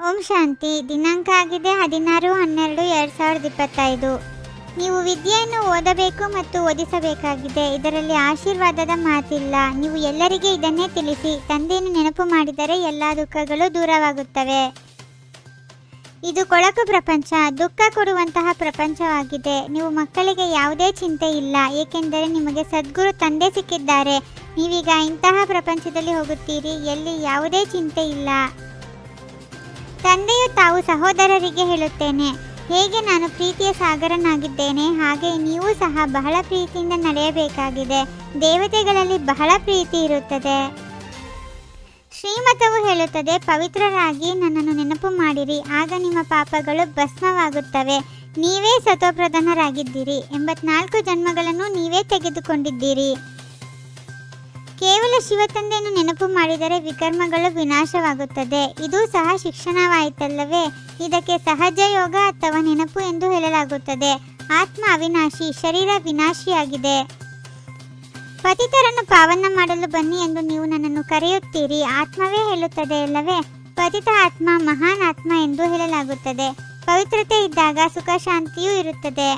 ಓಂ ಶಾಂತಿ. ದಿನಾಂಕ ಆಗಿದೆ 16/12/2025. ನೀವು ವಿದ್ಯೆಯನ್ನು ಓದಬೇಕು ಮತ್ತು ಓದಿಸಬೇಕಾಗಿದೆ. ಇದರಲ್ಲಿ ಆಶೀರ್ವಾದದ ಮಾತಿಲ್ಲ. ನೀವು ಎಲ್ಲರಿಗೆ ಇದನ್ನೇ ತಿಳಿಸಿ. ತಂದೆಯನ್ನು ನೆನಪು ಮಾಡಿದರೆ ಎಲ್ಲ ದುಃಖಗಳು ದೂರವಾಗುತ್ತವೆ. ಇದು ಕೊಳಕು ಪ್ರಪಂಚ, ದುಃಖ ಕೊಡುವಂತಹ ಪ್ರಪಂಚವಾಗಿದೆ. ನೀವು ಮಕ್ಕಳಿಗೆ ಯಾವುದೇ ಚಿಂತೆ ಇಲ್ಲ, ಏಕೆಂದರೆ ನಿಮಗೆ ಸದ್ಗುರು ತಂದೆ ಸಿಕ್ಕಿದ್ದಾರೆ. ನೀವೀಗ ಇಂತಹ ಪ್ರಪಂಚದಲ್ಲಿ ಹೋಗುತ್ತೀರಿ, ಎಲ್ಲಿ ಯಾವುದೇ ಚಿಂತೆ ಇಲ್ಲ. ತಂದೆಯು ತಾವು ಸಹೋದರರಿಗೆ ಹೇಳುತ್ತೇನೆ, ಹೇಗೆ ನಾನು ಪ್ರೀತಿಯ ಸಾಗರನಾಗಿದ್ದೇನೆ ಹಾಗೆ ನೀವು ಸಹ ಬಹಳ ಪ್ರೀತಿಯಿಂದ ನಡೆಯಬೇಕಾಗಿದೆ. ದೇವತೆಗಳಲ್ಲಿ ಬಹಳ ಪ್ರೀತಿ ಇರುತ್ತದೆ. ಶ್ರೀಮತವು ಹೇಳುತ್ತದೆ, ಪವಿತ್ರರಾಗಿ ನನ್ನನ್ನು ನೆನಪು ಮಾಡಿರಿ, ಆಗ ನಿಮ್ಮ ಪಾಪಗಳು ಭಸ್ಮವಾಗುತ್ತವೆ. ನೀವೇ ಸತೋಪ್ರಧಾನರಾಗಿದ್ದೀರಿ. 84 ಜನ್ಮಗಳನ್ನು ನೀವೇ ತೆಗೆದುಕೊಂಡಿದ್ದೀರಿ. ಕೇವಲ ಶಿವತಂದೆಯನ್ನು ನೆನಪು ಮಾಡಿದರೆ ವಿಕರ್ಮಗಳು ವಿನಾಶವಾಗುತ್ತದೆ. ಇದು ಸಹ ಶಿಕ್ಷಣವಾಯಿತಲ್ಲವೇ? ಇದಕ್ಕೆ ಸಹಜ ಯೋಗ ಅಥವಾ ನೆನಪು ಎಂದು ಹೇಳಲಾಗುತ್ತದೆ. ಆತ್ಮ ಅವಿನಾಶಿ, ಶರೀರ ವಿನಾಶಿಯಾಗಿದೆ. ಪತಿತರನ್ನು ಪಾವನ ಮಾಡಲು ಬನ್ನಿ ಎಂದು ನೀವು ನನ್ನನ್ನು ಕರೆಯುತ್ತೀರಿ. ಆತ್ಮವೇ ಹೇಳುತ್ತದೆ ಅಲ್ಲವೇ? ಪತಿತ ಆತ್ಮ ಮಹಾನ್ ಆತ್ಮ ಎಂದು ಹೇಳಲಾಗುತ್ತದೆ. ಪವಿತ್ರತೆ ಇದ್ದಾಗ ಸುಖ ಶಾಂತಿಯೂ ಇರುತ್ತದೆ.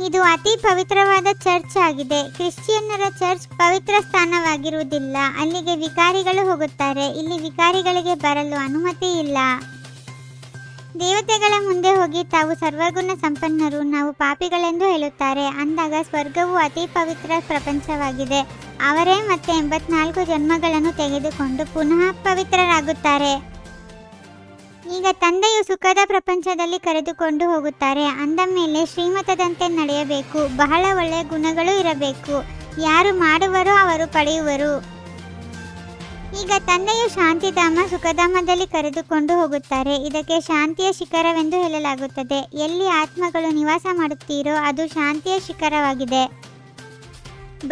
ಇದು ಅತಿ ಪವಿತ್ರವಾದ ಚರ್ಚ್ ಆಗಿದೆ. ಕ್ರಿಶ್ಚಿಯನ್ನರ ಚರ್ಚ್ ಪವಿತ್ರ ಸ್ಥಾನವಾಗಿರುವುದಿಲ್ಲ. ಅಲ್ಲಿಗೆ ವಿಕಾರಿಗಳು ಹೋಗುತ್ತಾರೆ. ಇಲ್ಲಿ ವಿಕಾರಿಗಳಿಗೆ ಬರಲು ಅನುಮತಿ ಇಲ್ಲ. ದೇವತೆಗಳ ಮುಂದೆ ಹೋಗಿ ತಾವು ಸರ್ವಗುಣ ಸಂಪನ್ನರು, ನಾವು ಪಾಪಿಗಳೆಂದು ಹೇಳುತ್ತಾರೆ. ಅಂದಾಗ ಸ್ವರ್ಗವು ಅತಿ ಪವಿತ್ರ ಪ್ರಪಂಚವಾಗಿದೆ. ಅವರೇ ಮತ್ತೆ 84 ಜನ್ಮಗಳನ್ನು ತೆಗೆದುಕೊಂಡು ಪುನಃ ಪವಿತ್ರರಾಗುತ್ತಾರೆ. ಈಗ ತಂದೆಯು ಸುಖದ ಪ್ರಪಂಚದಲ್ಲಿ ಕರೆದುಕೊಂಡು ಹೋಗುತ್ತಾರೆ. ಅಂದ ಮೇಲೆ ಶ್ರೀಮತದಂತೆ ನಡೆಯಬೇಕು. ಬಹಳ ಒಳ್ಳೆಯ ಗುಣಗಳು ಇರಬೇಕು. ಯಾರು ಮಾಡುವರೋ ಅವರು ಪಡೆಯುವರು. ಈಗ ತಂದೆಯು ಶಾಂತಿಧಾಮ ಸುಖಧಾಮದಲ್ಲಿ ಕರೆದುಕೊಂಡು ಹೋಗುತ್ತಾರೆ. ಇದಕ್ಕೆ ಶಾಂತಿಯ ಶಿಖರವೆಂದು ಹೇಳಲಾಗುತ್ತದೆ. ಎಲ್ಲಿ ಆತ್ಮಗಳು ನಿವಾಸ ಮಾಡುತ್ತೀರೋ ಅದು ಶಾಂತಿಯ ಶಿಖರವಾಗಿದೆ.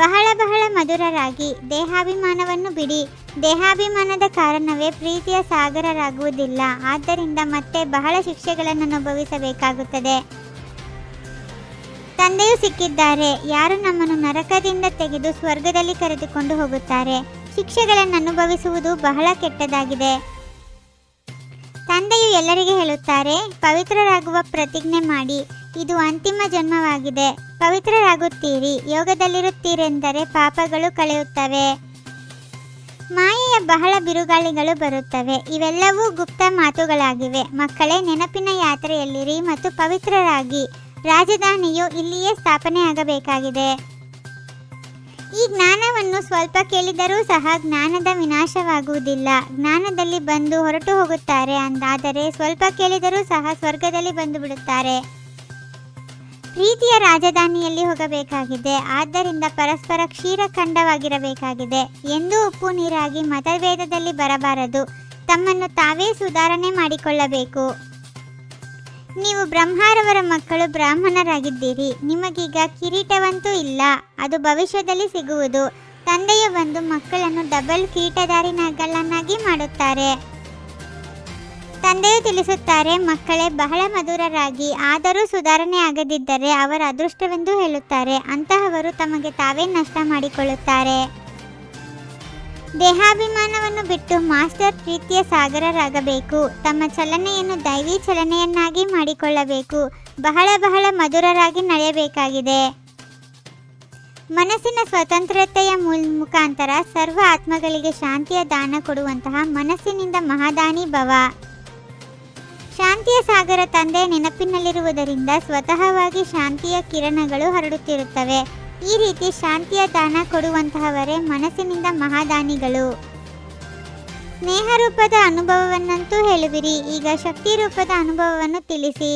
ಬಹಳ ಬಹಳ ಮಧುರರಾಗಿ ದೇಹಾಭಿಮಾನವನ್ನು ಬಿಡಿ. ದೇಹಾಭಿಮಾನದ ಕಾರಣವೇ ಪ್ರೀತಿಯ ಸಾಗರರಾಗುವುದಿಲ್ಲ. ಆದ್ದರಿಂದ ಮತ್ತೆ ಬಹಳ ಶಿಕ್ಷೆಗಳನ್ನು ಅನುಭವಿಸಬೇಕಾಗುತ್ತದೆ. ತಂದೆಯು ಸಿಕ್ಕಿದ್ದಾರೆ. ಯಾರು ನಮ್ಮನ್ನು ನರಕದಿಂದ ತೆಗೆದು ಸ್ವರ್ಗದಲ್ಲಿ ಕರೆದುಕೊಂಡು ಹೋಗುತ್ತಾರೆ. ಶಿಕ್ಷೆಗಳನ್ನು ಅನುಭವಿಸುವುದು ಬಹಳ ಕೆಟ್ಟದಾಗಿದೆ. ತಂದೆಯು ಎಲ್ಲರಿಗೆ ಹೇಳುತ್ತಾರೆ, ಪವಿತ್ರರಾಗುವ ಪ್ರತಿಜ್ಞೆ ಮಾಡಿ. ಇದು ಅಂತಿಮ ಜನ್ಮವಾಗಿದೆ. ಪವಿತ್ರರಾಗುತ್ತೀರಿ. ಯೋಗದಲ್ಲಿರುತ್ತೀರೆಂದರೆ ಪಾಪಗಳು ಕಳೆಯುತ್ತವೆ. ಮಾಯೆಯ ಬಹಳ ಬಿರುಗಾಳಿಗಳು ಬರುತ್ತವೆ. ಇವೆಲ್ಲವೂ ಗುಪ್ತ ಮಾತುಗಳಾಗಿವೆ. ಮಕ್ಕಳೇ, ನೆನಪಿನ ಯಾತ್ರೆಯಲ್ಲಿರಿ ಮತ್ತು ಪವಿತ್ರರಾಗಿ. ರಾಜಧಾನಿಯು ಇಲ್ಲಿಯೇ ಸ್ಥಾಪನೆಯಾಗಬೇಕಾಗಿದೆ. ಈ ಜ್ಞಾನವನ್ನು ಸ್ವಲ್ಪ ಕೇಳಿದರೂ ಸಹ ಜ್ಞಾನದ ವಿನಾಶವಾಗುವುದಿಲ್ಲ. ಜ್ಞಾನದಲ್ಲಿ ಬಂದು ಹೊರಟು ಹೋಗುತ್ತಾರೆ. ಅಂದಾದರೆ ಸ್ವಲ್ಪ ಕೇಳಿದರೂ ಸಹ ಸ್ವರ್ಗದಲ್ಲಿ ಬಂದು ಬಿಡುತ್ತಾರೆ. ಪ್ರೀತಿಯ ರಾಜಧಾನಿಯಲ್ಲಿ ಹೋಗಬೇಕಾಗಿದೆ. ಆದ್ದರಿಂದ ಪರಸ್ಪರ ಕ್ಷೀರಖಂಡವಾಗಿರಬೇಕಾಗಿದೆ. ಎಂದೂ ಉಪ್ಪು ನೀರಾಗಿ ಮತಭೇದದಲ್ಲಿ ಬರಬಾರದು. ತಮ್ಮನ್ನು ತಾವೇ ಸುಧಾರಣೆ ಮಾಡಿಕೊಳ್ಳಬೇಕು. ನೀವು ಬ್ರಹ್ಮರವರ ಮಕ್ಕಳು, ಬ್ರಾಹ್ಮಣರಾಗಿದ್ದೀರಿ. ನಿಮಗೀಗ ಕಿರೀಟವಂತೂ ಇಲ್ಲ, ಅದು ಭವಿಷ್ಯದಲ್ಲಿ ಸಿಗುವುದು. ತಂದೆಯು ಬಂದು ಮಕ್ಕಳನ್ನು ಡಬಲ್ ಕಿರೀಟಧಾರಿಗಳನ್ನಾಗಿ ಮಾಡುತ್ತಾರೆ. ತಂದೆಯು ತಿಳಿಸುತ್ತಾರೆ, ಮಕ್ಕಳೇ, ಬಹಳ ಮಧುರರಾಗಿ. ಆದರೂ ಸುಧಾರಣೆ ಆಗದಿದ್ದರೆ ಅವರ ಅದೃಷ್ಟವೆಂದು ಹೇಳುತ್ತಾರೆ. ಅಂತಹವರು ತಮಗೆ ತಾವೇ ನಷ್ಟ ಮಾಡಿಕೊಳ್ಳುತ್ತಾರೆ. ದೇಹಾಭಿಮಾನವನ್ನು ಬಿಟ್ಟು ಮಾಸ್ಟರ್ ಪ್ರೀತಿಯ ಸಾಗರರಾಗಬೇಕು. ತಮ್ಮ ಚಲನೆಯನ್ನು ದೈವಿ ಚಲನೆಯನ್ನಾಗಿ ಮಾಡಿಕೊಳ್ಳಬೇಕು. ಬಹಳ ಬಹಳ ಮಧುರರಾಗಿ ನಡೆಯಬೇಕಾಗಿದೆ. ಮನಸ್ಸಿನ ಸ್ವತಂತ್ರತೆಯ ಮುಖಾಂತರ ಸರ್ವ ಆತ್ಮಗಳಿಗೆ ಶಾಂತಿಯ ದಾನ ಕೊಡುವಂತಹ ಮನಸ್ಸಿನಿಂದ ಮಹಾದಾನಿ ಭವ. ಶಾಂತಿಯ ಸಾಗರ ತಂದೆಯ ನೆನಪಿನಲ್ಲಿರುವುದರಿಂದ ಸ್ವತಃವಾಗಿ ಶಾಂತಿಯ ಕಿರಣಗಳು ಹರಡುತ್ತಿರುತ್ತವೆ. ಈ ರೀತಿ ಶಾಂತಿಯ ದಾನ ಕೊಡುವಂತಹವರೇ ಮನಸ್ಸಿನಿಂದ ಮಹಾದಾನಿಗಳು. ಸ್ನೇಹ ರೂಪದ ಅನುಭವವನ್ನಂತೂ ಹೇಳುವಿರಿ. ಈಗ ಶಕ್ತಿ ರೂಪದ ಅನುಭವವನ್ನು ತಿಳಿಸಿ.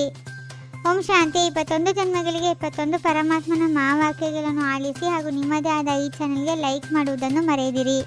ಓಂ ಶಾಂತಿ. 21 ಜನ್ಮಗಳಿಗೆ 21 ಪರಮಾತ್ಮನ ಮಹಾವಾಕ್ಯಗಳನ್ನು ಆಲಿಸಿ ಹಾಗೂ ನಿಮ್ಮದೇ ಆದ ಈ ಚಾನೆಲ್ಗೆ ಲೈಕ್ ಮಾಡುವುದನ್ನು ಮರೆಯದಿರಿ.